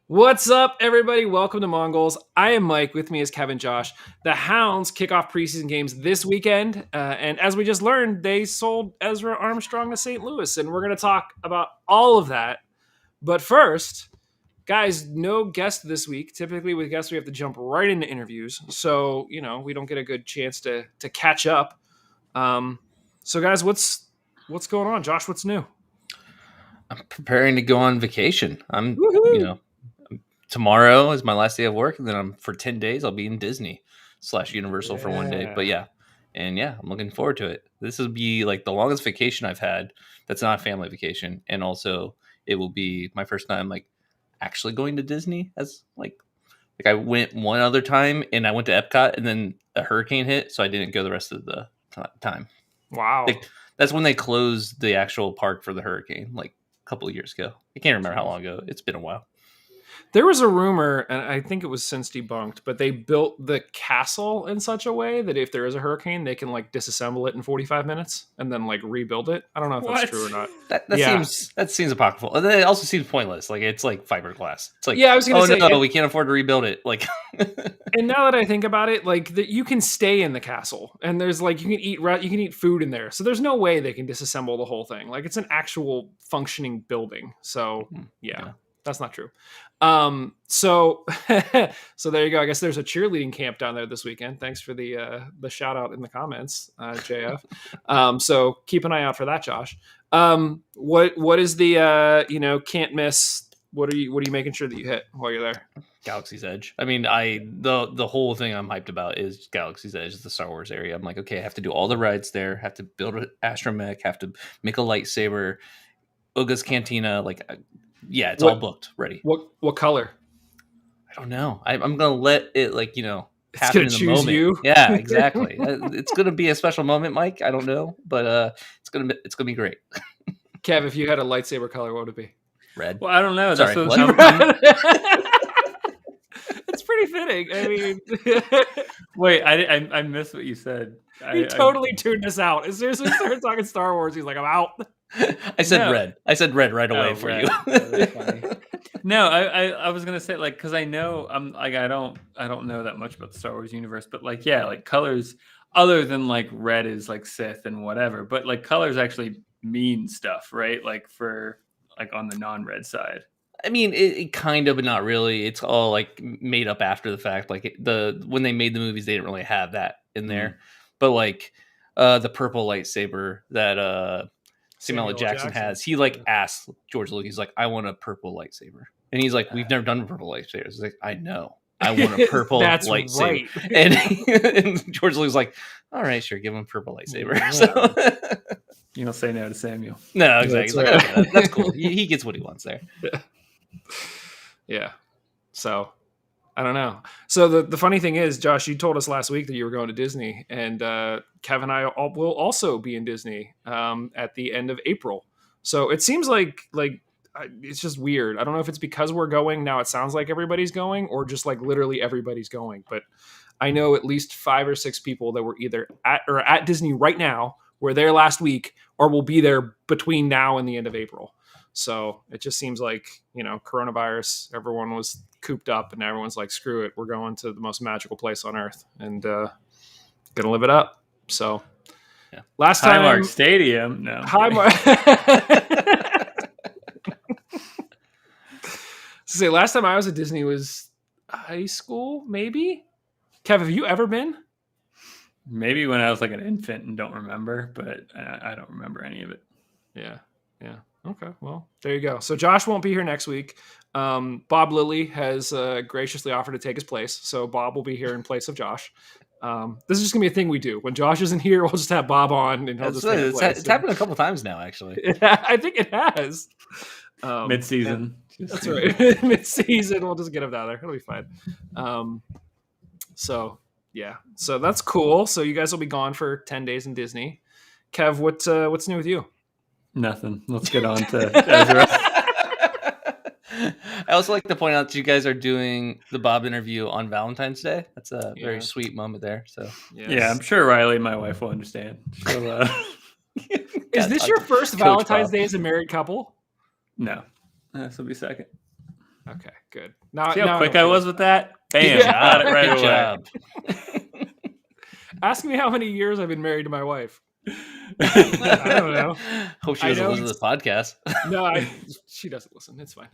What's up, everybody? Welcome to Mongols. I am Mike. With me is Kevin, Josh. The Hounds kick off preseason games this weekend. And as we just learned, they sold Ezra Armstrong to St. Louis. And we're going to talk about all of that. But first, guys, no guest this week. Typically, with guests, we have to jump right into interviews. So, we don't get a good chance to catch up. So, guys, what's going on? Josh, what's new? I'm preparing to go on vacation. Woohoo! Tomorrow is my last day of work, and then for 10 days I'll be in Disney / Universal for one day. But I'm looking forward to it. This will be like the longest vacation I've had. That's not a family vacation, and also it will be my first time like actually going to Disney. As like I went one other time, and I went to Epcot, and then a hurricane hit, so I didn't go the rest of the time. Wow. That's when they closed the actual park for the hurricane, like a couple of years ago. I can't remember how long ago. It's been a while. There was a rumor, and I think it was since debunked, but they built the castle in such a way that if there is a hurricane, they can like disassemble it in 45 minutes and then like rebuild it. I don't know if that's true or not. That seems apocryphal. And then it also seems pointless. Like it's like fiberglass. It's like, I was going to say, no, we can't afford to rebuild it. Like, and now that I think about it, like you can stay in the castle, and there's like you can eat food in there. So there's no way they can disassemble the whole thing. Like it's an actual functioning building. So yeah. That's not true. So there you go. I guess there's a cheerleading camp down there this weekend. Thanks for the shout out in the comments, JF. So keep an eye out for that, Josh. What is the can't miss? What are you making sure that you hit while you're there? Galaxy's Edge. I mean, the whole thing I'm hyped about is Galaxy's Edge, the Star Wars area. I'm like, okay, I have to do all the rides there. Have to build an astromech. Have to make a lightsaber. Uga's Cantina, like. Yeah, it's all booked, ready. What color? I don't know. I'm gonna let it happen in the moment. You. Yeah, exactly. It's gonna be a special moment, Mike. I don't know, but it's gonna be great. Kev, if you had a lightsaber color, what would it be? Red. Well, I don't know. Sorry, it's pretty fitting. I mean, wait, I missed what you said. He totally tuned us out. As soon as we started talking Star Wars, he's like, "I'm out." I said red. I said red right away for you. That's funny. No, I was gonna say like because I know I'm like I don't know that much about the Star Wars universe, but like like colors other than like red is like Sith and whatever, but like colors actually mean stuff, right? Like for like on the non-red side. I mean, it kind of, but not really. It's all like made up after the fact. Like when they made the movies, they didn't really have that in there. But like the purple lightsaber that Samuel L. Jackson has, he like asked George Lucas, he's like, I want a purple lightsaber. And he's like, we've never done a purple lightsaber. He's like, I know. I want a purple lightsaber. Right. And George Lucas is like, all right, sure, give him a purple lightsaber. Yeah. So you don't say no to Samuel. No, exactly. That's, like, okay, that's cool. He gets what he wants there. Yeah. So I don't know. So the funny thing is, Josh, you told us last week that you were going to Disney, and Kev and I will also be in Disney at the end of April. So it seems like it's just weird. I don't know if it's because we're going now. It sounds like everybody's going, or just like literally everybody's going. But I know at least 5 or 6 people that were either at Disney right now, were there last week, or will be there between now and the end of April. So it just seems like, coronavirus, everyone was cooped up and everyone's like, screw it. We're going to the most magical place on earth and going to live it up. So last time. Highmark Stadium. No. Highmark. So last time I was at Disney was high school, maybe. Kev, have you ever been? Maybe when I was like an infant and don't remember, but I don't remember any of it. Yeah. Okay, well, there you go. So Josh won't be here next week. Bob Lilly has graciously offered to take his place, so Bob will be here in place of Josh. This is just gonna be a thing we do. When Josh isn't here, we'll just have Bob on, and he'll just take his place. It's happened a couple times now, actually. I think it has. Mid-season. That's right. Mid-season, we'll just get him down there. It'll be fine. So that's cool. So you guys will be gone for 10 days in Disney. Kev, what's new with you? Nothing. Let's get on to Ezra. I also like to point out that you guys are doing the Bob interview on Valentine's Day. That's a very sweet moment there. So yeah, I'm sure Riley, my wife, will understand. Is this your first Valentine's Day as a married couple? No, this will be second. Okay, Good. Now, See how now quick don't I feel was with that? Bam, Yeah. got it right Good away. job. Ask me how many years I've been married to my wife. I don't know. Hope she I doesn't know listen to the podcast. No, she doesn't listen. It's fine.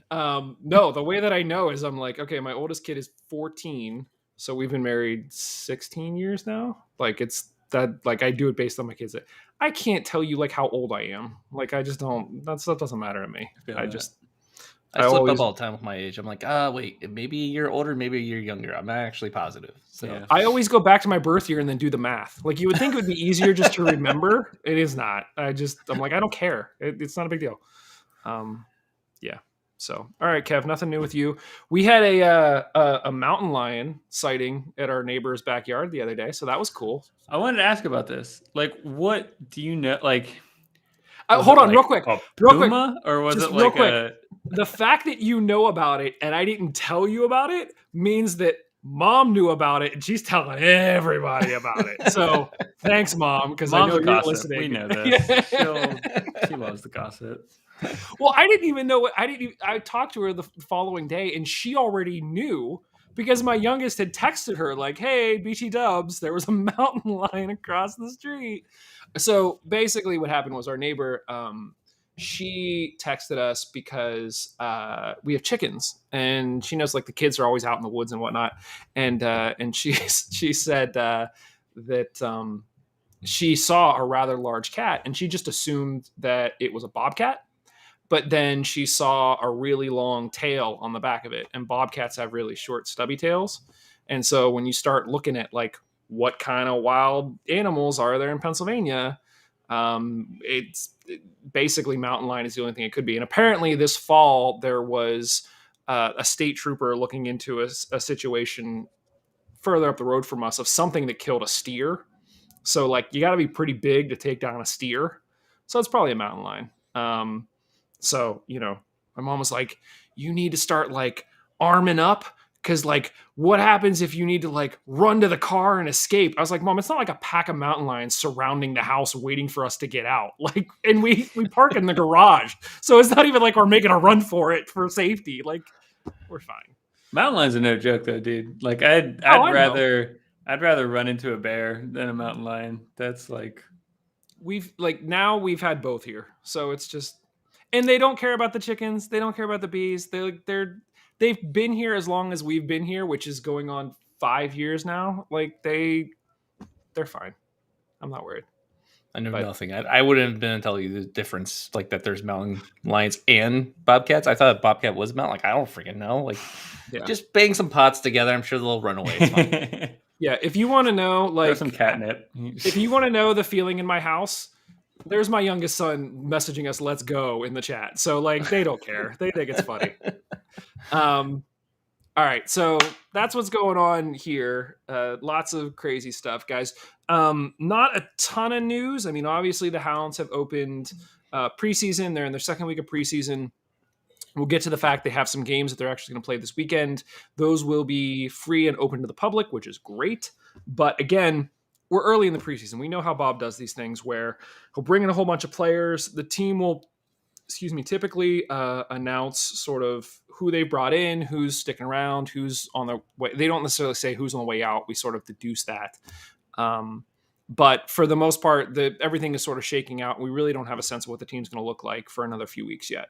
No, the way that I know is I'm like, okay, my oldest kid is 14, so we've been married 16 years now. Like it's that, like I do it based on my kids. I can't tell you like how old I am. Like I just don't. That stuff doesn't matter to me. feel I that. just. I slip always, up all the time with my age. I'm like, wait, maybe a year older, maybe a year younger. I'm not actually positive. So Yeah. I always go back to my birth year and then do the math. Like you would think it would be easier just to remember. It is not. I'm like, I don't care. It's not a big deal. Yeah. So, all right, Kev, nothing new with you. We had a mountain lion sighting at our neighbor's backyard the other day, so that was cool. I wanted to ask about this. Like, what do you know? Like, Hold on, real quick, a real quick, puma, or was just it real like quick. a? The fact that you know about it and I didn't tell you about it means that Mom knew about it and she's telling everybody about it. So thanks, Mom, because I Mom's know a you're gossip. listening. We know this. She loves the gossip. Well, I didn't even know what I talked to her the following day and she already knew because my youngest had texted her like, "Hey, BT Dubs, there was a mountain lion across the street." So basically what happened was our neighbor, she texted us because we have chickens and she knows like the kids are always out in the woods and whatnot. And she said that she saw a rather large cat and she just assumed that it was a bobcat. But then she saw a really long tail on the back of it, and bobcats have really short, stubby tails. And so when you start looking at like what kind of wild animals are there in Pennsylvania, it's basically mountain lion is the only thing it could be. And apparently, this fall there was a state trooper looking into a situation further up the road from us of something that killed a steer. So like you got to be pretty big to take down a steer. So it's probably a mountain lion. So, my mom was like, you need to start like arming up because like what happens if you need to like run to the car and escape? I was like, Mom, it's not like a pack of mountain lions surrounding the house waiting for us to get out. Like, and we park in the garage. So it's not even like we're making a run for it for safety. Like, we're fine. Mountain lions are no joke though, dude. Like I rather run into a bear than a mountain lion. That's like we've had both here. So it's just, and they don't care about the chickens. They don't care about the bees. They've been here as long as we've been here, which is going on 5 years now. Like they're fine. I'm not worried. I know nothing. I wouldn't have been to tell you the difference, like that there's mountain lions and bobcats. I thought bobcat was mountain. Like I don't freaking know. Like, just bang some pots together. I'm sure they'll run away. It's fine. Yeah, if you want to know, like some catnip. If you want to know the feeling in my house, there's my youngest son messaging us "Let's go" in the chat. So like they don't care. They think it's funny. All right, so that's what's going on here. Lots of crazy stuff, guys. Not a ton of news. I mean, obviously the Hounds have opened preseason. They're in their second week of preseason. We'll get to the fact they have some games that they're actually going to play this weekend. Those will be free and open to the public, which is great. But again, we're early in the preseason. We know how Bob does these things where he'll bring in a whole bunch of players. The team will, typically announce sort of who they brought in, who's sticking around, who's on the way. They don't necessarily say who's on the way out. We sort of deduce that. But for the most part, everything is sort of shaking out. We really don't have a sense of what the team's going to look like for another few weeks yet.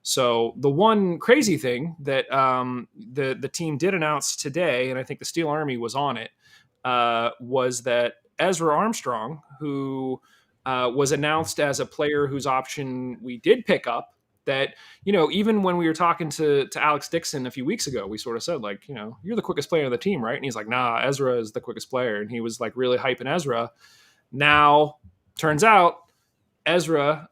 So the one crazy thing that the team did announce today, and I think the Steel Army was on it, was that Ezra Armstrong, who was announced as a player whose option we did pick up, that, even when we were talking to Alex Dixon a few weeks ago, we sort of said like, you're the quickest player on the team, right? And he's like, nah, Ezra is the quickest player. And he was like really hyping Ezra. Now, turns out Ezra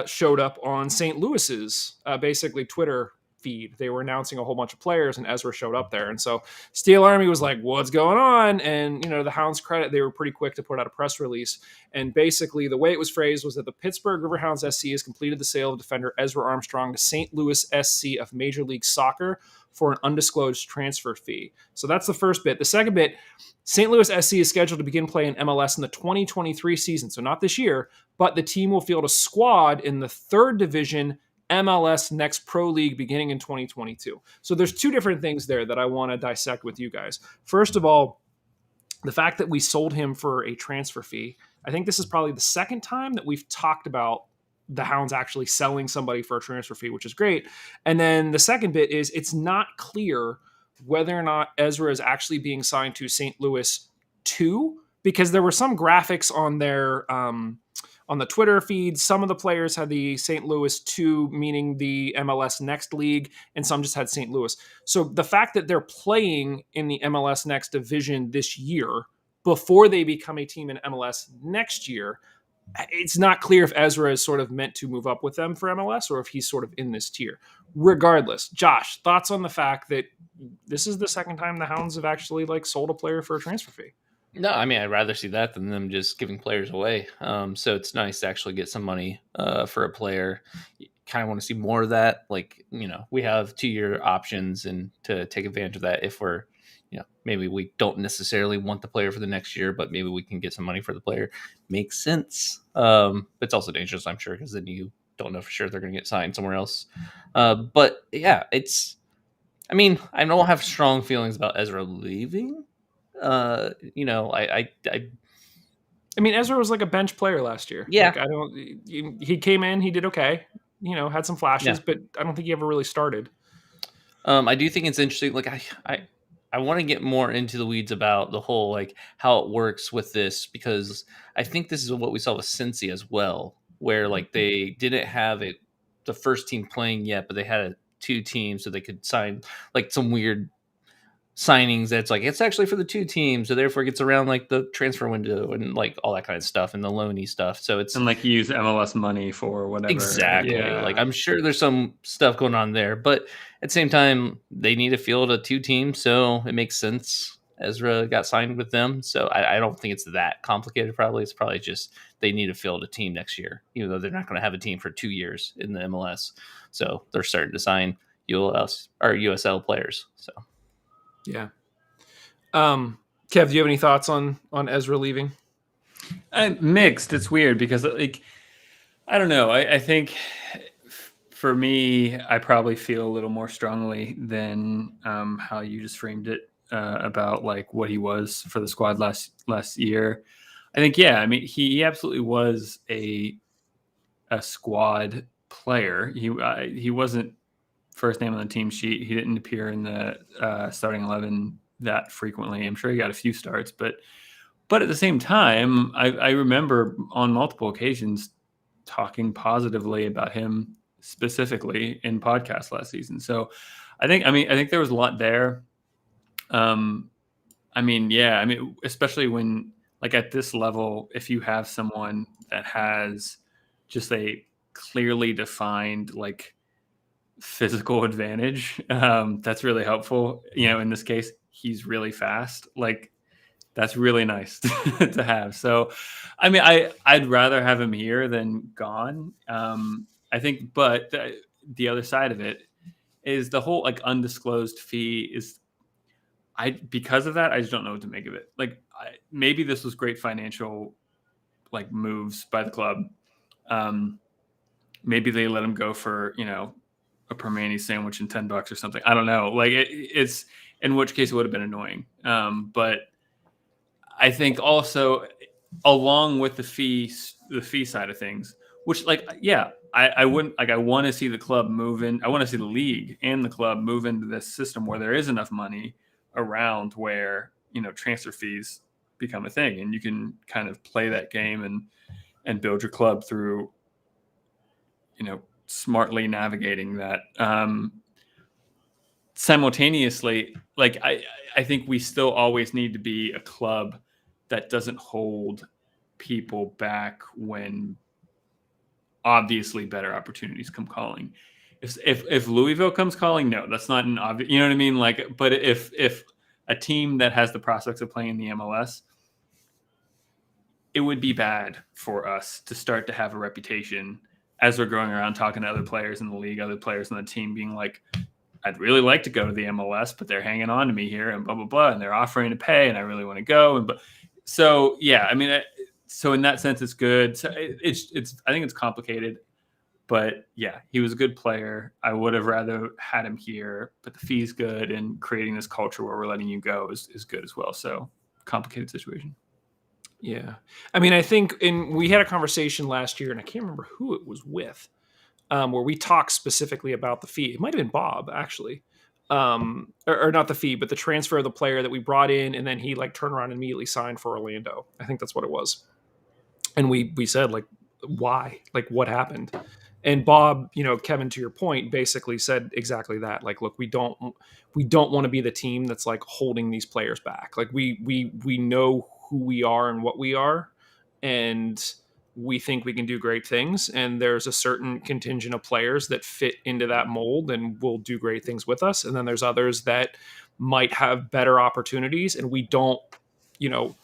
showed up on St. Louis's basically Twitter feed. They were announcing a whole bunch of players and Ezra showed up there. And so Steel Army was like, what's going on? And, the Hounds credit, they were pretty quick to put out a press release. And basically the way it was phrased was that the Pittsburgh Riverhounds SC has completed the sale of defender Ezra Armstrong to St. Louis SC of Major League Soccer for an undisclosed transfer fee. So that's the first bit. The second bit, St. Louis SC is scheduled to begin playing MLS in the 2023 season. So not this year, but the team will field a squad in the third division MLS Next Pro League beginning in 2022. So there's two different things there that I want to dissect with you guys. First of all, the fact that we sold him for a transfer fee. I think this is probably the second time that we've talked about the Hounds actually selling somebody for a transfer fee, which is great. And then the second bit is it's not clear whether or not Ezra is actually being signed to St. Louis 2, because there were some graphics on their on the Twitter feed. Some of the players had the St. Louis 2, meaning the MLS Next League, and some just had St. Louis. So the fact that they're playing in the MLS Next division this year before they become a team in MLS next year, it's not clear if Ezra is sort of meant to move up with them for MLS or if he's sort of in this tier. Regardless, Josh, thoughts on the fact that this is the second time the Hounds have actually like sold a player for a transfer fee? No, I mean, I'd rather see that than them just giving players away. So it's nice to actually get some money for a player. You kind of want to see more of that. Like, we have 2-year options and to take advantage of that if we're, maybe we don't necessarily want the player for the next year, but maybe we can get some money for the player. Makes sense. It's also dangerous, I'm sure, because then you don't know for sure they're going to get signed somewhere else. But yeah, I don't have strong feelings about Ezra leaving. I mean, Ezra was like a bench player last year. Yeah. Like, he came in, he did okay, had some flashes, but I don't think he ever really started. I do think it's interesting. Like I want to get more into the weeds about the whole, like how it works with this, because I think this is what we saw with Cincy as well, where like they didn't have the first team playing yet, but they had 2 teams so they could sign like some weird signings that's like it's actually for the 2 teams, so therefore it gets around like the transfer window and like all that kind of stuff and the loany stuff. So it's and like use MLS money for whatever. Exactly. Yeah. Like I'm sure there's some stuff going on there, but at the same time they need to field a 2 teams, so it makes sense Ezra got signed with them. So I don't think it's that complicated. Probably it's probably just they need to field a team next year, even though they're not going to have a team for 2 years in the MLS. So they're starting to sign USL players. So yeah. Kev, do you have any thoughts on Ezra leaving? Mixed. It's weird because like I don't know. I think for me, I probably feel a little more strongly than how you just framed it about like what he was for the squad last year. I think he absolutely was a squad player. He wasn't first name on the team sheet. He didn't appear in the starting 11 that frequently. I'm sure he got a few starts, but at the same time, I remember on multiple occasions talking positively about him specifically in podcasts last season. So I think there was a lot there. Especially when like at this level, if you have someone that has just a clearly defined like physical advantage, that's really helpful. In this case, he's really fast. Like that's really nice to have. So, I'd rather have him here than gone. I think, but the other side of it is the whole like undisclosed fee is. Because of that, I just don't know what to make of it. Like maybe this was great financial like moves by the club. Maybe they let him go for a Permane sandwich and $10 or something. I don't know. Like it's in which case it would have been annoying. But I think also along with the fee side of things, which like, yeah, I wouldn't like, I want to see the club move in. I want to see the league and the club move into this system where there is enough money around where, transfer fees become a thing and you can kind of play that game and build your club through, smartly navigating that. Simultaneously, like I think we still always need to be a club that doesn't hold people back when obviously better opportunities come calling. If Louisville comes calling, no, that's not an obvious, you know what I mean? Like, but if a team that has the prospects of playing in the MLS, it would be bad for us to start to have a reputation as we're going around talking to other players in the league, other players on the team being like, I'd really like to go to the MLS, but they're hanging on to me here and blah, blah, blah. And they're offering to pay and I really want to go. So, yeah, so in that sense, it's good. So I think it's complicated. But yeah, he was a good player. I would have rather had him here, but the fee's good, and creating this culture where we're letting you go is good as well. So complicated situation. Yeah. I mean, I think we had a conversation last year, and I can't remember who it was with, where we talked specifically about the fee. It might have been Bob, actually. Or not the fee, but the transfer of the player that we brought in, and then he like turned around and immediately signed for Orlando. I think that's what it was. And we said, like, why? Like, what happened? And Bob, Kevin, to your point, basically said exactly that. Like, look, we don't want to be the team that's like holding these players back. Like, we know who we are and what we are, and we think we can do great things. And there's a certain contingent of players that fit into that mold and will do great things with us. And then there's others that might have better opportunities, and you know,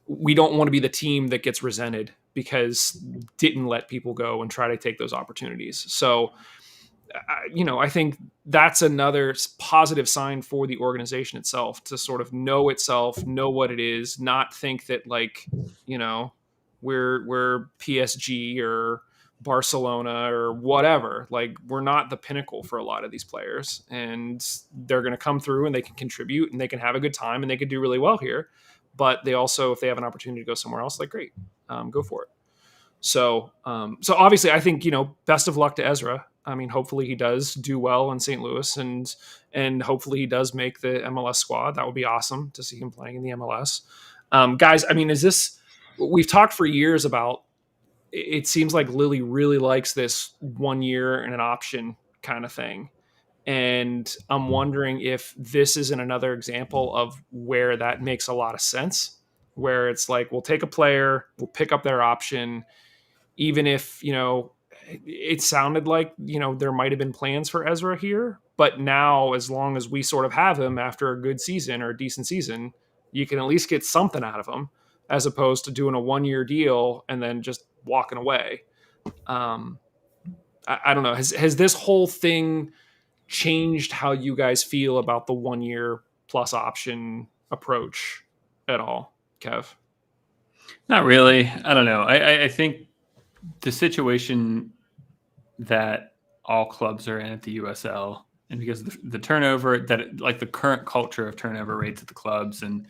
we don't want to be the team that gets resented because didn't let people go and try to take those opportunities. So, I think that's another positive sign for the organization itself to sort of know itself, know what it is, not think that like, we're PSG or Barcelona or whatever. Like, we're not the pinnacle for a lot of these players, and they're going to come through and they can contribute and they can have a good time and they can do really well here. But they also, if they have an opportunity to go somewhere else, like, great, go for it. So obviously, I think best of luck to Ezra. I mean, hopefully he does do well in St. Louis, and hopefully he does make the MLS squad. That would be awesome to see him playing in the MLS. Guys, I mean, we've talked for years about. It seems like Lily really likes this 1 year and an option kind of thing. And I'm wondering if this isn't another example of where that makes a lot of sense, where it's like, we'll take a player, we'll pick up their option, even if, it sounded like, there might have been plans for Ezra here. But now, as long as we sort of have him after a good season or a decent season, you can at least get something out of him, as opposed to doing a 1 year deal and then just walking away. I don't know. Has this whole thing changed how you guys feel about the 1 year plus option approach at all, Kev? Not really. I don't know. I think the situation that all clubs are in at the USL, and because of the turnover, like the current culture of turnover rates at the clubs and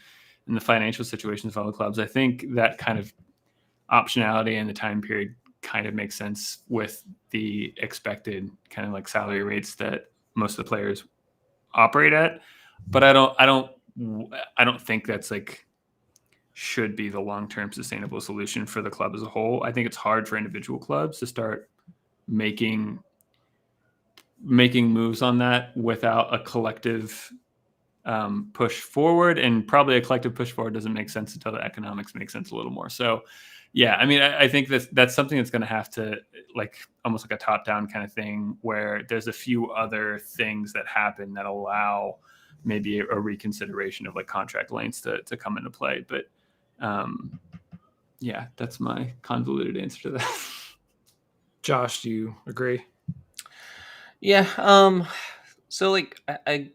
the financial situations of all the clubs, I think that kind of optionality and the time period kind of makes sense with the expected kind of like salary rates that most of the players operate at. But I don't think that's like should be the long-term sustainable solution for the club as a whole. I think it's hard for individual clubs to start making moves on that without a collective push forward, and probably a collective push forward doesn't make sense until the economics make sense a little more. So yeah, I mean, I think that's something that's going to have to, like, almost like a top-down kind of thing, where there's a few other things that happen that allow maybe a reconsideration of like contract lengths to come into play. But yeah, that's my convoluted answer to that. Josh, do you agree? Yeah. So like I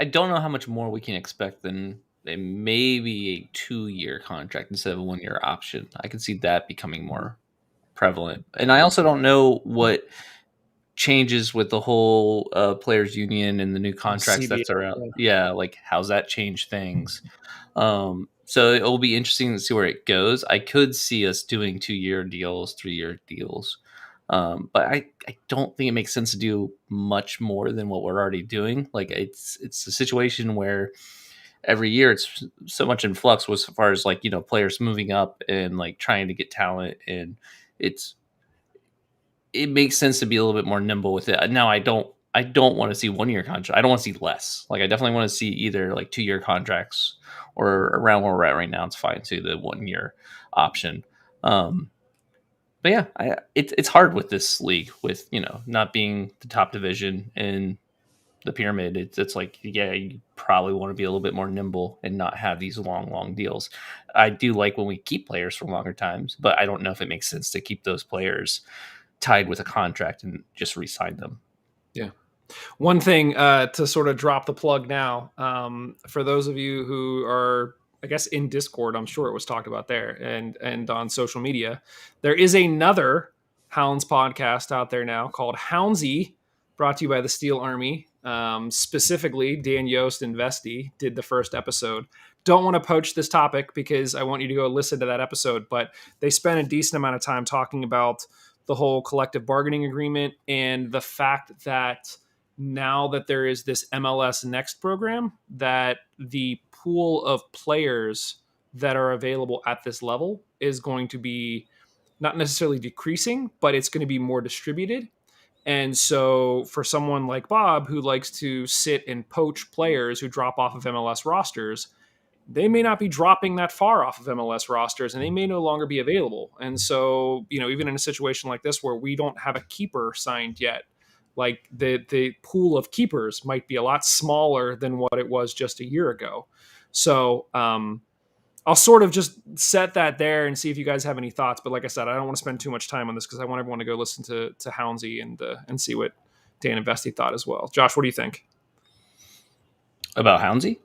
don't know how much more we can expect than maybe a 2-year contract instead of a 1 year option. I can see that becoming more prevalent. And I also don't know what changes with the whole players union and the new contracts CBA, that's around. Yeah, like how's that change things? So it will be interesting to see where it goes. I could see us doing 2-year deals, 3-year deals. But I don't think it makes sense to do much more than what we're already doing. Like it's a situation where every year it's so much in flux as far as like, players moving up and like trying to get talent, and it makes sense to be a little bit more nimble with it. Now I don't want to see 1 year contract. I don't want to see less. Like I definitely want to see either like 2-year contracts or around where we're at right now. It's fine too, the 1 year option. But yeah, it's hard with this league with, not being the top division in the pyramid. It's like, yeah, you probably want to be a little bit more nimble and not have these long deals. I do like when we keep players for longer times, but I don't know if it makes sense to keep those players tied with a contract and just re-sign them. Yeah. One thing to sort of drop the plug now, for those of you who are, I guess, in Discord, I'm sure it was talked about there and on social media, there is another Hounds podcast out there now called Houndsy, brought to you by the Steel Army. Specifically, Dan Yost and Vesti did the first episode. Don't want to poach this topic because I want you to go listen to that episode, but they spent a decent amount of time talking about the whole collective bargaining agreement and the fact that now that there is this MLS Next program, that the pool of players that are available at this level is going to be not necessarily decreasing, but it's going to be more distributed. And so for someone like Bob, who likes to sit and poach players who drop off of MLS rosters, they may not be dropping that far off of MLS rosters and they may no longer be available. And so, even in a situation like this where we don't have a keeper signed yet, like the pool of keepers might be a lot smaller than what it was just a year ago. So, I'll sort of just set that there and see if you guys have any thoughts. But like I said, I don't want to spend too much time on this because I want everyone to go listen to Houndsy and see what Dan and Vesti thought as well. Josh, what do you think? About Houndsy?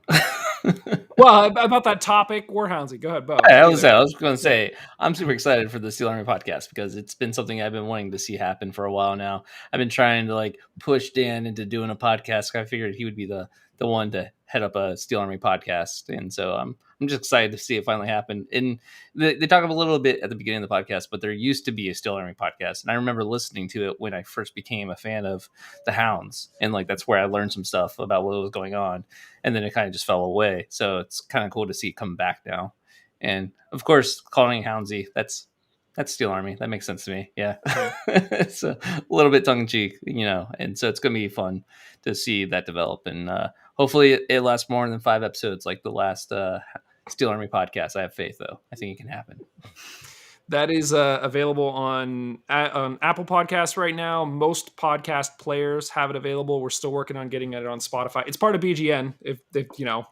Well, about that topic or Houndsy. Go ahead, Bo. I was going to say, I'm super excited for the Steel Army podcast because it's been something I've been wanting to see happen for a while now. I've been trying to push Dan into doing a podcast. I figured he would be the one to head up a Steel Army podcast. And so I'm just excited to see it finally happen. And they talk a little bit at the beginning of the podcast, but there used to be a Steel Army podcast. And I remember listening to it when I first became a fan of the Hounds. And that's where I learned some stuff about what was going on. And then it kind of just fell away. So it's kind of cool to see it come back now. And of course, calling it Houndsy, that's Steel Army. That makes sense to me. Yeah. It's a little bit tongue in cheek, and so it's going to be fun to see that develop. And hopefully it lasts more than 5 episodes like the last Steel Army podcast. I have faith, though. I think it can happen. That is available on Apple Podcasts right now. Most podcast players have it available. We're still working on getting it on Spotify. It's part of BGN. If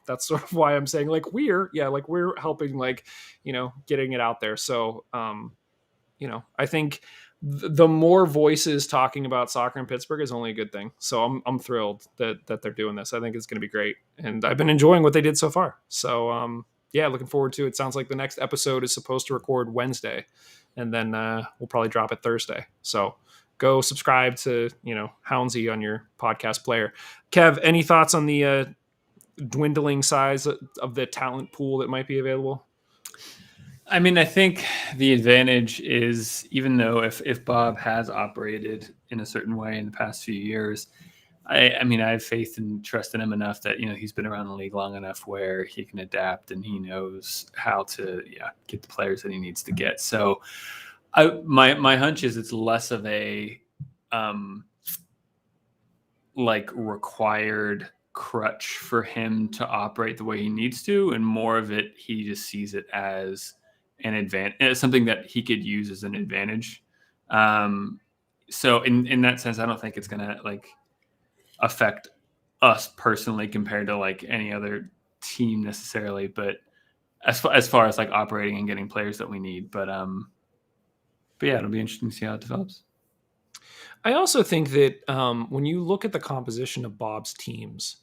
that's sort of why I'm saying we're helping getting it out there. So I think the more voices talking about soccer in Pittsburgh is only a good thing. So I'm thrilled that they're doing this. I think it's going to be great, and I've been enjoying what they did so far. So looking forward to it. Sounds like the next episode is supposed to record Wednesday, and then we'll probably drop it Thursday. So go subscribe to Houndsy on your podcast player. Kev, any thoughts on the dwindling size of the talent pool that might be available? I mean, I think the advantage is, even though if Bob has operated in a certain way in the past few years, I mean, I have faith and trust in him enough that, he's been around the league long enough where he can adapt and he knows how to get the players that he needs to get. So my hunch is it's less of a required crutch for him to operate the way he needs to, and more of it, he just sees it as an advantage, something that he could use as an advantage. So in that sense, I don't think it's gonna affect us personally compared to any other team necessarily, but as far as operating and getting players that we need, but yeah, it'll be interesting to see how it develops. I also think that when you look at the composition of Bob's teams,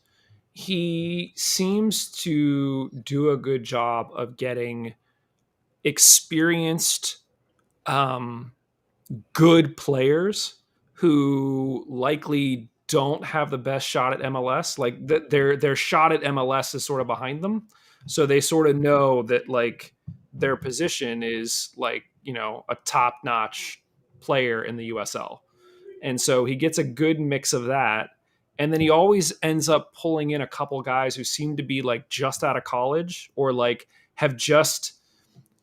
he seems to do a good job of getting experienced, good players who likely don't have the best shot at MLS. Their shot at MLS is sort of behind them, so they sort of know that their position is a top-notch player in the USL, and so he gets a good mix of that. And then he always ends up pulling in a couple guys who seem to be just out of college or have just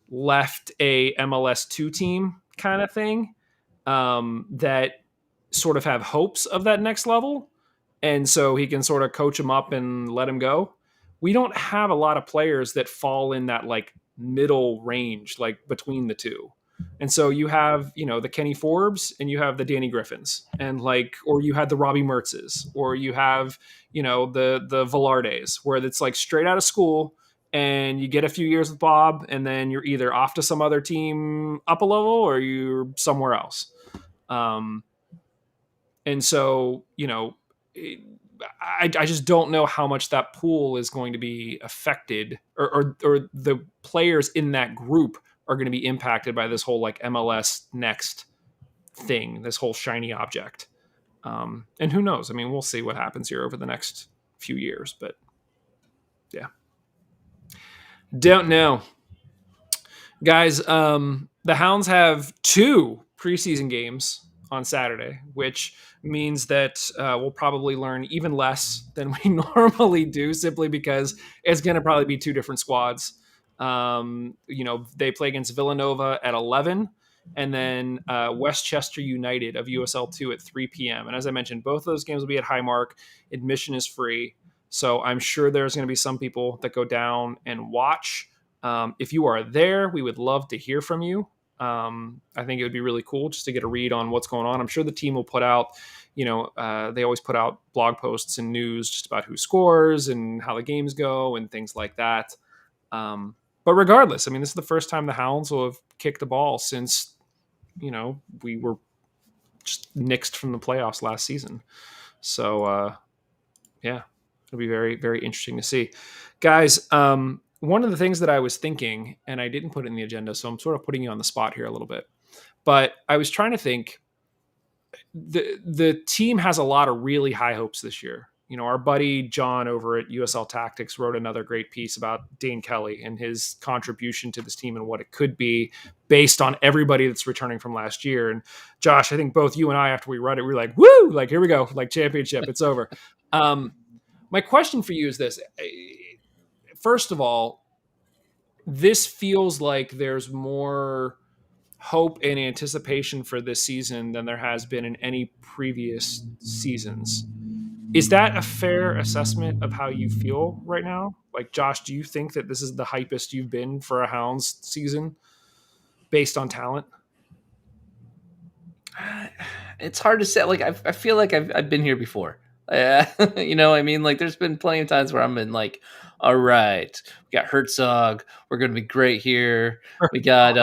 left a MLS 2 team kind of thing, that sort of have hopes of that next level. And so he can sort of coach them up and let them go. We don't have a lot of players that fall in that middle range, between the two. And so you have, the Kenny Forbes and you have the Danny Griffins and or you had the Robbie Mertzes, or you have, the Velardes, where it's straight out of school and you get a few years with Bob and then you're either off to some other team up a level or you're somewhere else. And so, I just don't know how much that pool is going to be affected or the players in that group are going to be impacted by this whole MLS Next thing, this whole shiny object. And who knows? I mean, we'll see what happens here over the next few years, but yeah, don't know. Guys, the Hounds have 2 preseason games on Saturday, which means that we'll probably learn even less than we normally do, simply because it's going to probably be 2 different squads. They play against Villanova at 11, and then Westchester United of USL 2 at 3 p.m. And as I mentioned, both of those games will be at Highmark. Admission is free. So I'm sure there's going to be some people that go down and watch. If you are there, we would love to hear from you. I think it would be really cool just to get a read on what's going on. I'm sure the team will put out, they always put out blog posts and news just about who scores and how the games go and things like that. But regardless, I mean, this is the first time the Hounds will have kicked the ball since, we were just nixed from the playoffs last season. So, yeah, it'll be very, very interesting to see. Guys, one of the things that I was thinking, and I didn't put it in the agenda, so I'm sort of putting you on the spot here a little bit, but I was trying to think, the team has a lot of really high hopes this year. Our buddy John over at USL Tactics wrote another great piece about Dane Kelly and his contribution to this team and what it could be based on everybody that's returning from last year. And Josh, I think both you and I, after we read it, we were like, woo, like, here we go, like championship, it's over. My question for you is this. First of all, this feels like there's more hope and anticipation for this season than there has been in any previous seasons. Is that a fair assessment of how you feel right now? Like, Josh, do you think that this is the hypest you've been for a Hounds season based on talent? It's hard to say. Like, I feel like I've been here before. I mean, like, there's been plenty of times where I'm in like, all right, we got Herzog. We're going to be great here. We got,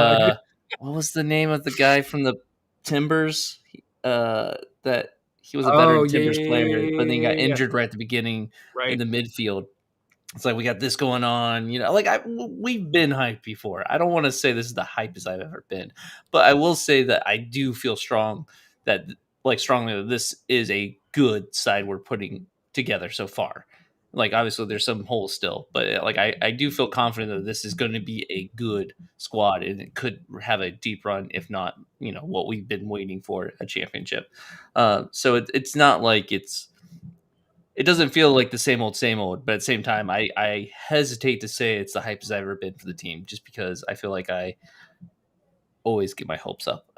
what was the name of the guy from the Timbers? That he was a veteran Timbers player, but then he got injured right at the beginning in the midfield. It's like, we got this going on, we've been hyped before. I don't want to say this is the hypest I've ever been, but I will say that I do feel strongly that this is a good side we're putting together so far. Like, obviously there's some holes still, but like, I do feel confident that this is going to be a good squad and it could have a deep run, if not, what we've been waiting for, a championship. So it's not like it doesn't feel like the same old, but at the same time, I hesitate to say it's the hypest I've ever been for the team, just because I feel like I always get my hopes up.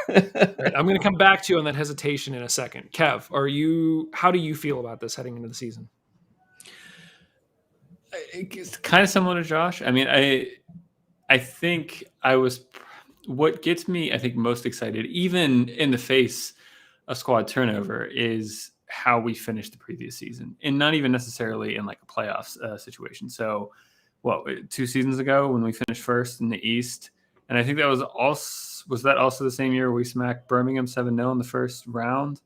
Right, I'm going to come back to you on that hesitation in a second. Kev, how do you feel about this heading into the season? It's kind of similar to Josh. I mean, I think what gets me, I think, most excited, even in the face of squad turnover, is how we finished the previous season, and not even necessarily in like a playoffs situation. So, 2 seasons ago when we finished first in the East, and I think that was also the same year we smacked Birmingham 7-0 in the first round.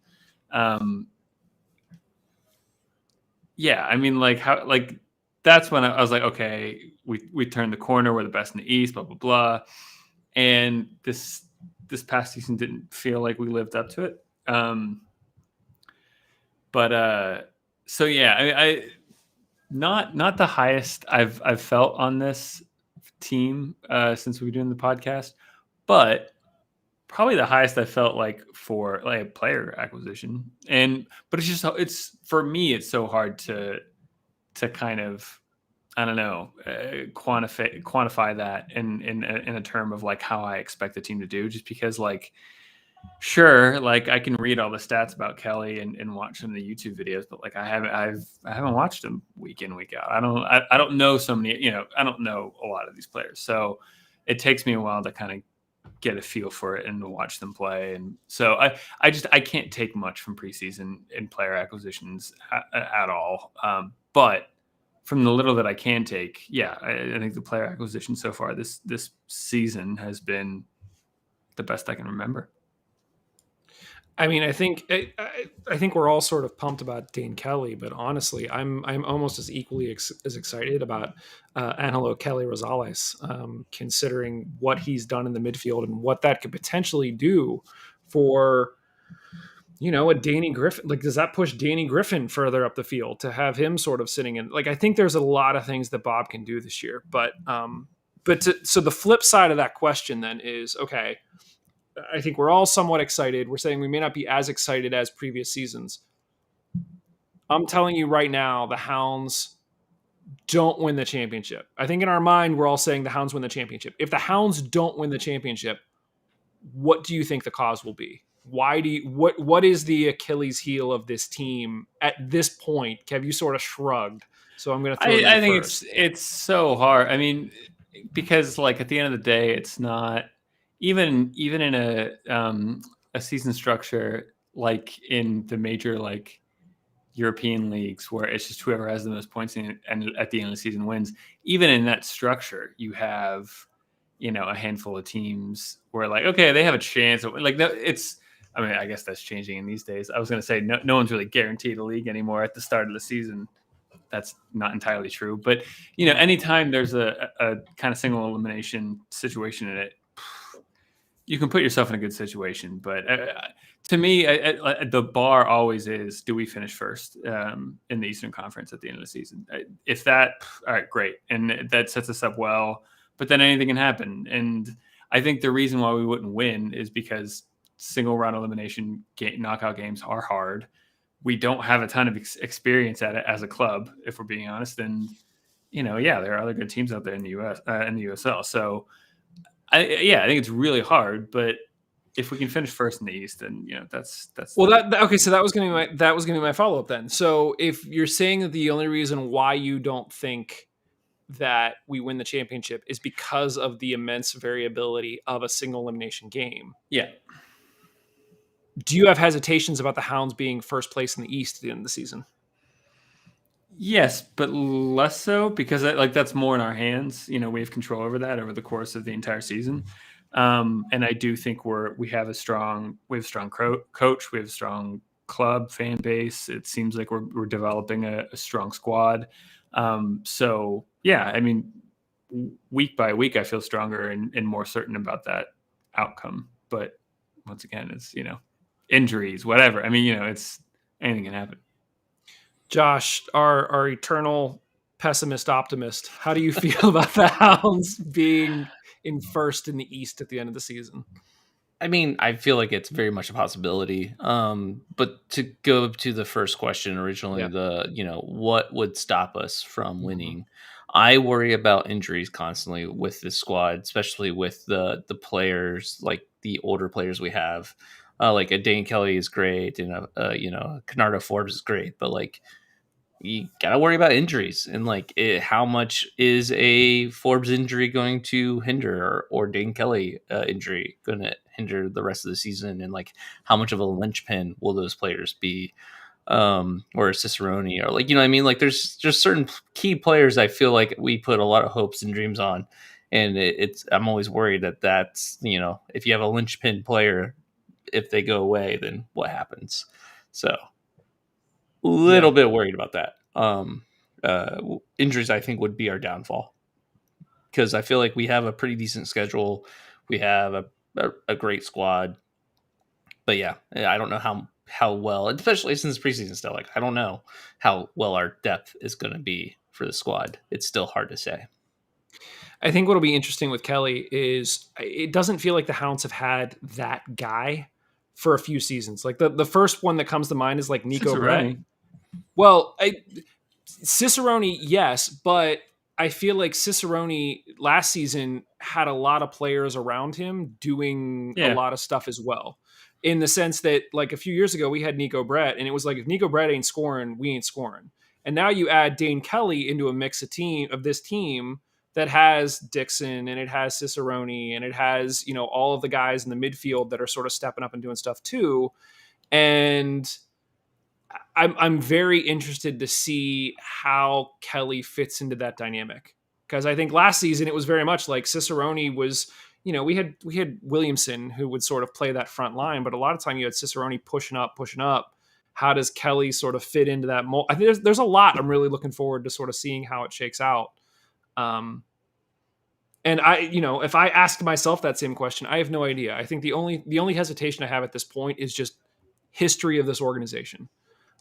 Yeah, I mean, that's when I was like, okay, we turned the corner. We're the best in the East, blah, blah, blah. And this past season didn't feel like we lived up to it. So yeah, I not the highest I've felt on this team since we've been doing the podcast, but probably the highest I felt like for like player acquisition. But it's for me, it's so hard to kind of, I don't know, quantify that in a term of like how I expect the team to do, just because, like, sure, like, I can read all the stats about Kelly and watch some of the YouTube videos, but like I haven't watched him week in, week out. I don't know so many, I don't know a lot of these players. So it takes me a while to kind of get a feel for it and to watch them play. And so I can't take much from preseason and player acquisitions at all. But from the little that I can take, yeah, I think the player acquisition so far this season has been the best I can remember. I mean, I think we're all sort of pumped about Dane Kelly, but honestly, I'm almost as equally as excited about Angelo Kelly Rosales, considering what he's done in the midfield and what that could potentially do for, a Danny Griffin. Like, does that push Danny Griffin further up the field to have him sort of sitting in? Like, I think there's a lot of things that Bob can do this year. So the flip side of that question then is, okay, I think we're all somewhat excited. We're saying we may not be as excited as previous seasons. I'm telling you right now, the Hounds don't win the championship. I think in our mind, we're all saying the Hounds win the championship. If the Hounds don't win the championship, what do you think the cause will be? What is the Achilles heel of this team at this point? Kev, you sort of shrugged. So I'm going to throw you I think first. it's so hard. I mean, because like at the end of the day, it's not even in a season structure like in the major like European leagues where it's just whoever has the most points and at the end of the season wins. Even in that structure, you have a handful of teams where like okay, they have a chance. Like it's. I mean, I guess that's changing in these days. I was going to say no one's really guaranteed a league anymore at the start of the season. That's not entirely true, but anytime there's a kind of single elimination situation in it, you can put yourself in a good situation. But to me, the bar always is: do we finish first in the Eastern Conference at the end of the season? If that, all right, great, and that sets us up well. But then anything can happen, and I think the reason why we wouldn't win is because single round elimination knockout games are hard. We don't have a ton of experience at it as a club, if we're being honest. And there are other good teams out there in the U.S. In the USL. So, I think it's really hard. But if we can finish first in the East, then that's well. Okay. So that was going to be my follow up then. So if you're saying that the only reason why you don't think that we win the championship is because of the immense variability of a single elimination game, yeah. do you have hesitations about the Hounds being first place in the East at the end of the season? Yes, but less so because that's more in our hands. We have control over that over the course of the entire season. And I do think we have a strong coach. We have a strong club fan base. It seems like we're developing a strong squad. So yeah, I mean, week by week, I feel stronger and more certain about that outcome. But once again, it's injuries, whatever. I mean, it's anything can happen. Josh, our eternal pessimist optimist, how do you feel about the Hounds being in first in the East at the end of the season? I mean, I feel like it's very much a possibility. But to go to the first question originally, what would stop us from winning? I worry about injuries constantly with this squad, especially with the players, like the older players we have. Like a Dane Kelly is great, and Canardo Forbes is great, but like you gotta worry about injuries and like how much is a Forbes injury going to hinder or Dane Kelly injury going to hinder the rest of the season, and like how much of a linchpin will those players be, or Cicerone, or like what I mean, like there's just certain key players I feel like we put a lot of hopes and dreams on, and I'm always worried that's if you have a linchpin player, if they go away, then what happens? So little bit worried about that. Injuries, I think, would be our downfall because I feel like we have a pretty decent schedule. We have a great squad, but yeah, I don't know how well, especially since preseason still. Like, I don't know how well our depth is going to be for the squad. It's still hard to say. I think what'll be interesting with Kelly is it doesn't feel like the Hounds have had that guy for a few seasons. Like the first one that comes to mind is like Nico Brett. Well, Cicerone, yes, but I feel like Cicerone last season had a lot of players around him doing a lot of stuff as well. In the sense that like a few years ago we had Nico Brett, and it was like if Nico Brett ain't scoring, we ain't scoring. And now you add Dane Kelly into a mix of this team that has Dixon and it has Cicerone and it has, all of the guys in the midfield that are sort of stepping up and doing stuff too. And I'm very interested to see how Kelly fits into that dynamic, because I think last season it was very much like Cicerone was, we had Williamson who would sort of play that front line, but a lot of time you had Cicerone pushing up. How does Kelly sort of fit into that mold? I think there's a lot I'm really looking forward to sort of seeing how it shakes out. And if I asked myself that same question, I have no idea. I think the only hesitation I have at this point is just history of this organization.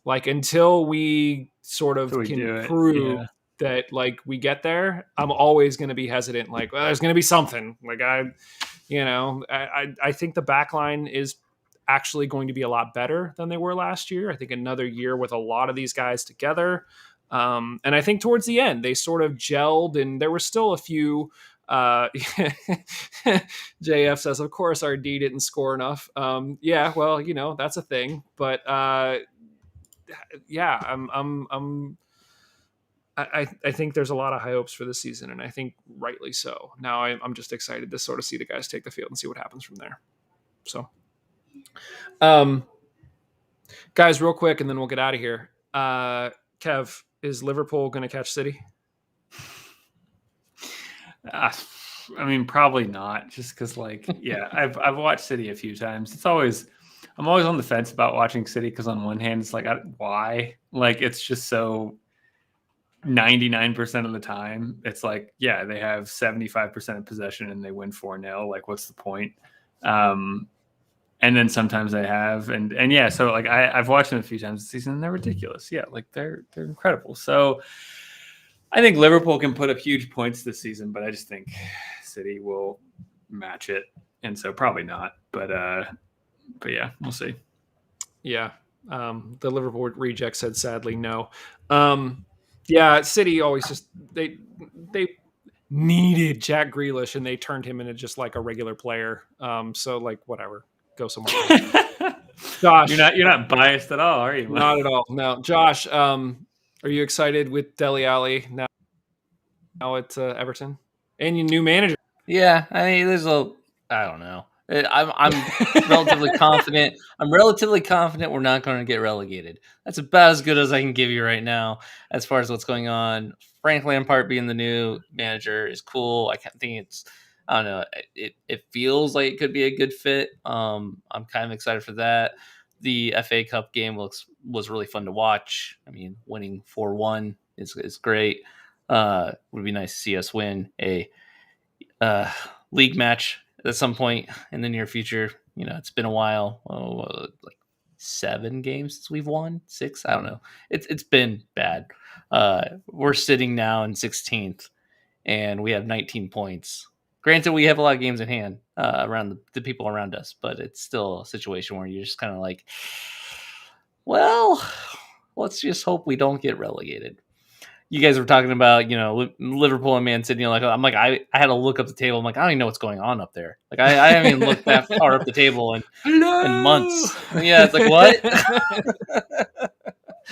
Like until we sort So of we can do it. prove Yeah. that like we get there, I'm always going to be hesitant. Like, well, there's going to be something. Like I think the back line is actually going to be a lot better than they were last year. I think another year with a lot of these guys together. And I think towards the end, they sort of gelled, and there were still a few. JF says, of course, our D didn't score enough. Yeah, well, that's a thing. But yeah, I think there's a lot of high hopes for this season, and I think rightly so. Now I'm just excited to sort of see the guys take the field and see what happens from there. So, guys, real quick, and then we'll get out of here. Kev, is Liverpool going to catch City? I mean, probably not. Just because, I've watched City a few times. I'm always on the fence about watching City because on one hand, it's like, why? Like, it's just so 99% of the time, it's like, yeah, they have 75% of possession and they win 4-0. Like, what's the point? And then sometimes they have, and yeah, so like I've watched them a few times this season and they're ridiculous. Yeah, like they're incredible. So I think Liverpool can put up huge points this season, but I just think City will match it, and so probably not. But yeah, we'll see. Yeah, the Liverpool reject said sadly no. Yeah, City always just they needed Jack Grealish and they turned him into just like a regular player. So like whatever. Go somewhere else. Josh, you're not biased at all, are you? Not at all. No, Josh. Are you excited with Dele Alli now at Everton and your new manager? Yeah, I mean, I don't know. I'm relatively confident. I'm relatively confident we're not going to get relegated. That's about as good as I can give you right now as far as what's going on. Frank Lampard being the new manager is cool. I think I don't know. It feels like it could be a good fit. I'm kind of excited for that. The FA Cup game was really fun to watch. I mean, winning 4-1 is great. Would be nice to see us win a league match at some point in the near future. It's been a while. Like 7 games since we've won, 6. I don't know. It's been bad. We're sitting now in 16th, and we have 19 points. Granted, we have a lot of games in hand around the people around us, but it's still a situation where you're just kind of like, well, let's just hope we don't get relegated. You guys were talking about, Liverpool and Man City. I'm like, I had to look up the table. I'm like, I don't even know what's going on up there. Like, I haven't even looked that far up the table in months. Yeah, it's like, what?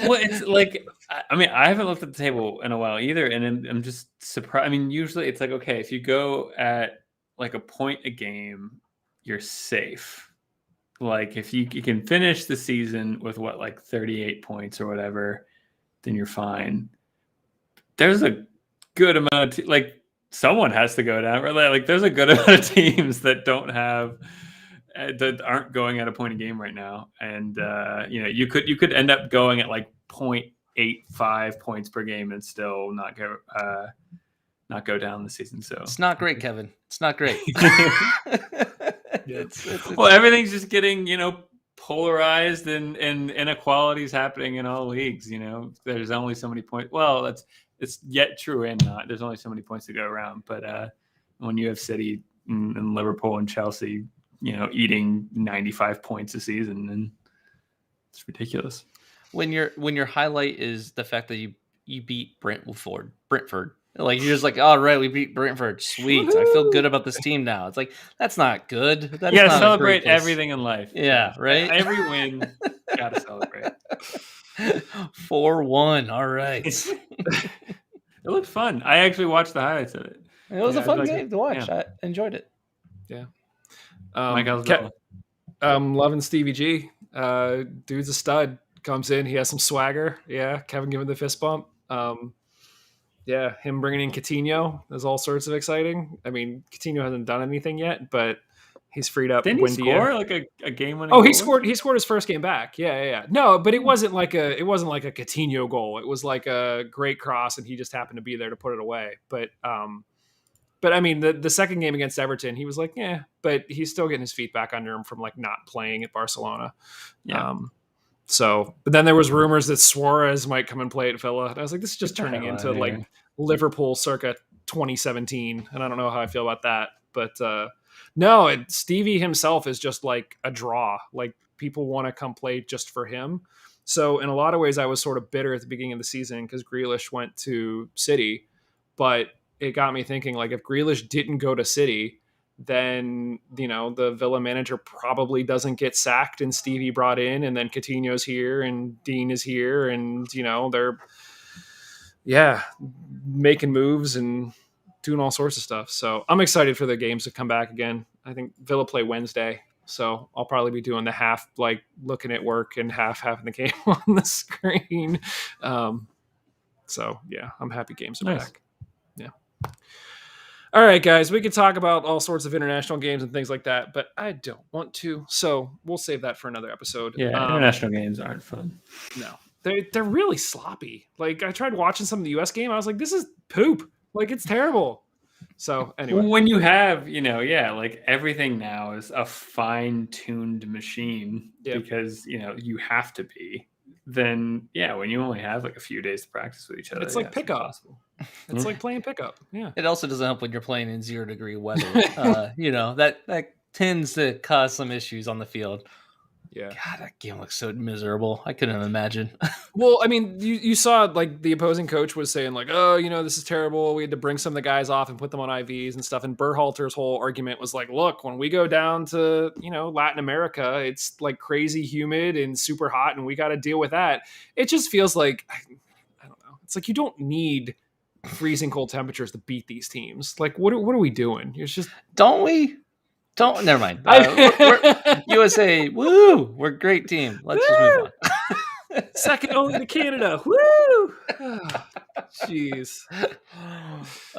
Well, it's like, I mean, I haven't looked at the table in a while either, and I'm just surprised. I mean, usually it's like, okay, if you go at like a point a game, you're safe. Like, if you can finish the season with like 38 points or whatever, then you're fine. There's a good amount of like someone has to go down, right? Like there's a good amount of teams that don't have that aren't going at a point a game right now, and you could end up going at like 0.85 points per game and still not go down the season. So it's not great, Kevin. It's not great. Well, everything's just getting polarized, and inequalities happening in all leagues. There's only so many points. Well, it's yet true and not. There's only so many points to go around. But when you have City and Liverpool and Chelsea, eating 95 points a season, and it's ridiculous. When your highlight is the fact that you beat Brentford, like you're just like, all right, we beat Brentford, sweet. I feel good about this team now. It's like that's not good. That's you gotta not celebrate everything in life. Yeah, right. Every win, gotta celebrate. 4-1. All right. It looked fun. I actually watched the highlights of it. It was a fun game to watch. Yeah. I enjoyed it. Yeah. I'm loving Stevie G. Dude's a stud. Comes in, he has some swagger. Yeah, Kevin giving the fist bump. Yeah, him bringing in Coutinho is all sorts of exciting. I mean, Coutinho hasn't done anything yet, but he's freed up. Didn't he score like a game winning? Oh, he scored his first game back. Yeah. No, but it wasn't like a Coutinho goal. It was like a great cross, and he just happened to be there to put it away. But But I mean, the second game against Everton, he was like, yeah, but he's still getting his feet back under him from like not playing at Barcelona. Yeah. But then there was rumors that Suarez might come and play at Villa. And I was like, this is just turning into like Liverpool circa 2017. And I don't know how I feel about that. But no, Stevie himself is just like a draw. Like people want to come play just for him. So in a lot of ways, I was sort of bitter at the beginning of the season because Grealish went to City. But it got me thinking, like, if Grealish didn't go to City, then, you know, the Villa manager probably doesn't get sacked and Stevie brought in, and then Coutinho's here and Dean is here, and, you know, they're making moves and doing all sorts of stuff. So I'm excited for the games to come back again. I think Villa play Wednesday, so I'll probably be doing the half, like looking at work, and half having the game on the screen. So yeah, I'm happy games are back. Yeah. All right, guys, we could talk about all sorts of international games and things like that, but I don't want to. So we'll save that for another episode. Yeah, international games aren't fun. No, they're really sloppy. Like, I tried watching some of the U.S. game. I was like, this is poop. Like, it's terrible. So anyway. When you have, like everything now is a fine-tuned machine because, you have to be. Then, when you only have like a few days to practice with each other. It's like pickup. It's like playing pickup. Yeah. It also doesn't help when you're playing in 0-degree weather. That tends to cause some issues on the field. Yeah. God, that game looks so miserable. I couldn't imagine. Well, I mean, you saw like the opposing coach was saying like, oh, this is terrible. We had to bring some of the guys off and put them on IVs and stuff. And Berhalter's whole argument was like, look, when we go down to, Latin America, it's like crazy humid and super hot and we got to deal with that. It just feels like, I don't know. It's like you don't need freezing cold temperatures to beat these teams. Like, what are we doing? It's just, don't we? Never mind. We're USA, woo! We're a great team. Let's just move on. Second only to Canada. Woo! Jeez.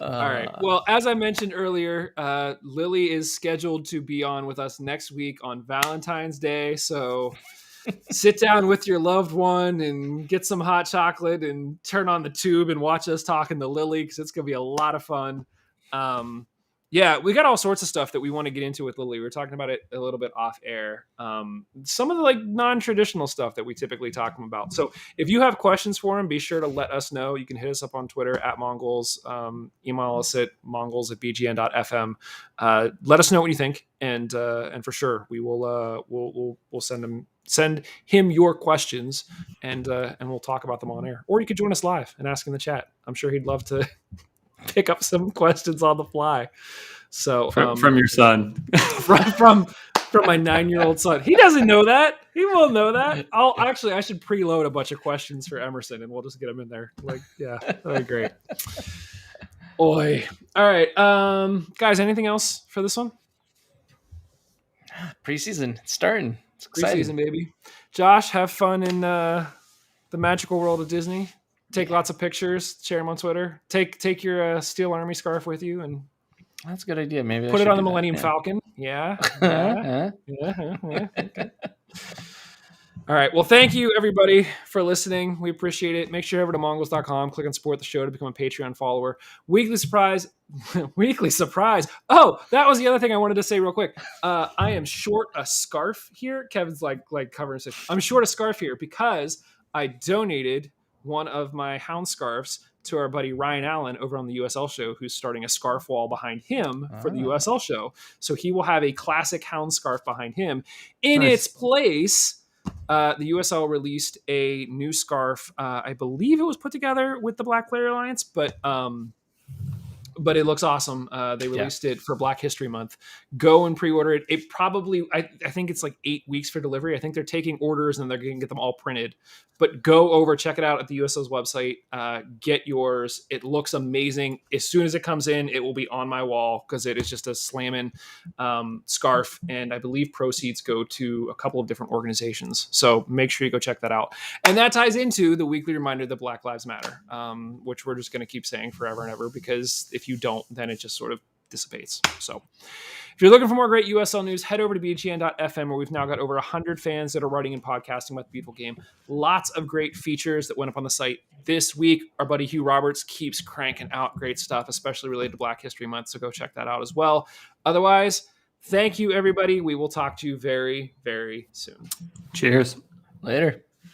All right. Well, as I mentioned earlier, Lily is scheduled to be on with us next week on Valentine's Day. So sit down with your loved one and get some hot chocolate and turn on the tube and watch us talking to Lily because it's going to be a lot of fun. Yeah, we got all sorts of stuff that we want to get into with Lily. We were talking about it a little bit off air. Some of the like non-traditional stuff that we typically talk about. So if you have questions for him, be sure to let us know. You can hit us up on Twitter at Mongols. Email us at mongols@bgn.fm. Let us know what you think, and for sure we will we'll send him your questions, and we'll talk about them on air. Or you could join us live and ask in the chat. I'm sure he'd love to pick up some questions on the fly. So from your son, from my 9-year-old son. He doesn't know that. He won't know that. I should preload a bunch of questions for Emerson and we'll just get him in there. Like, yeah, that'd be great. Oi. All right. Guys, anything else for this one? Preseason, it's starting. It's exciting. Preseason, baby. Josh, have fun in the magical world of Disney. Take lots of pictures, share them on Twitter. Take your Steel Army scarf with you, and that's a good idea. Maybe put it on the Millennium Falcon. Yeah. Okay. All right. Well, thank you everybody for listening. We appreciate it. Make sure you head over to mongols.com, click on support the show to become a Patreon follower. Weekly surprise. Oh, that was the other thing I wanted to say real quick. I am short a scarf here. Kevin's like covering it. I'm short a scarf here because I donated one of my Hounds scarves to our buddy Ryan Allen over on the USL show, who's starting a scarf wall behind him for the USL show. So he will have a classic Hounds scarf behind him. In its place, the USL released a new scarf. I believe it was put together with the Black Player Alliance, but it looks awesome. They released it for Black History Month. Go and pre-order it. It probably, I think it's like 8 weeks for delivery. I think they're taking orders and they're going to get them all printed. But go over, check it out at the USL's website. Get yours. It looks amazing. As soon as it comes in, it will be on my wall because it is just a slamming scarf. And I believe proceeds go to a couple of different organizations. So make sure you go check that out. And that ties into the weekly reminder that Black Lives Matter, which we're just going to keep saying forever and ever, because if you don't, then it just sort of dissipates. So if you're looking for more great USL news, head over to bgn.fm, where we've now got over 100 fans that are writing and podcasting about the beautiful game. Lots of great features that went up on the site this week. Our buddy Hugh Roberts keeps cranking out great stuff, especially related to Black History Month, so go check that out as well. Otherwise, thank you, everybody. We will talk to you very, very soon. Cheers. Later.